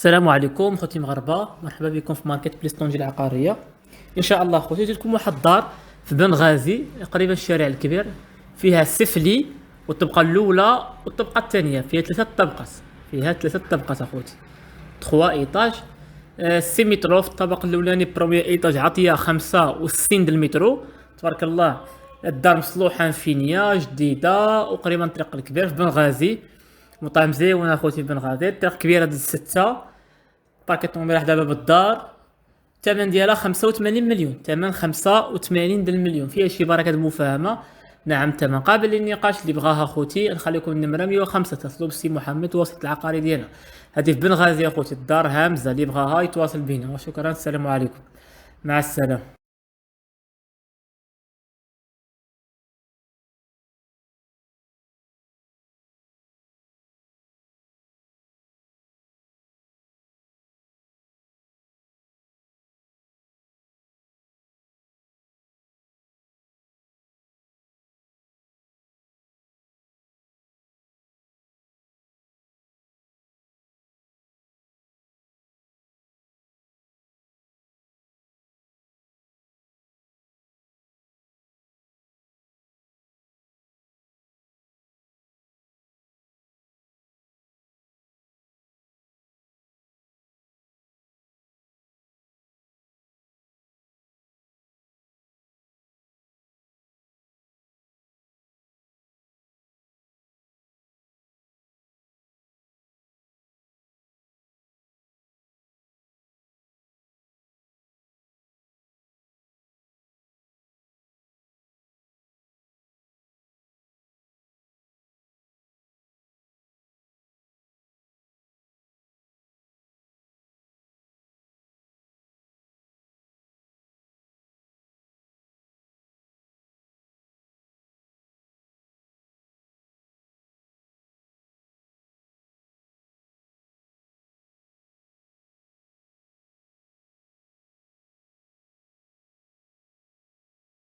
السلام عليكم خوتي مغاربه، مرحبا بكم في ماركت بليس طنجة العقاريه. ان شاء الله خوتي جات لكم واحد الدار في بنغازي قريبه من الشارع الكبير. فيها سفلي والطبقه الاولى والطبقه الثانيه، فيها ثلاثه طبقات اخوتي. 3 ايطاج. سي مترو في الطابق الاولاني، بروميير ايطاج عطيه 65 د المترو. تبارك الله. الدار مصلوحه فينيا جديده وقريبه من الطريق الكبير في بنغازي. مطعم زيون اخوتي في بنغازي، الطريق كبيره د 6. باكيت طوموبيل حدا باب الدار. الثمن ديالها 85 مليون، ثمن 85 د المليون، فيها شي بركه المفاهمه. نعم الثمن قابل للنقاش، اللي بغاها خوتي نخليكم النمره 105 اتصلوا بالسي محمد وسط العقاري ديالنا. هذه في بنغازي اخوتي، الدار هامزه، اللي بغاها يتواصل بينا. وشكرا، السلام عليكم، مع السلامه.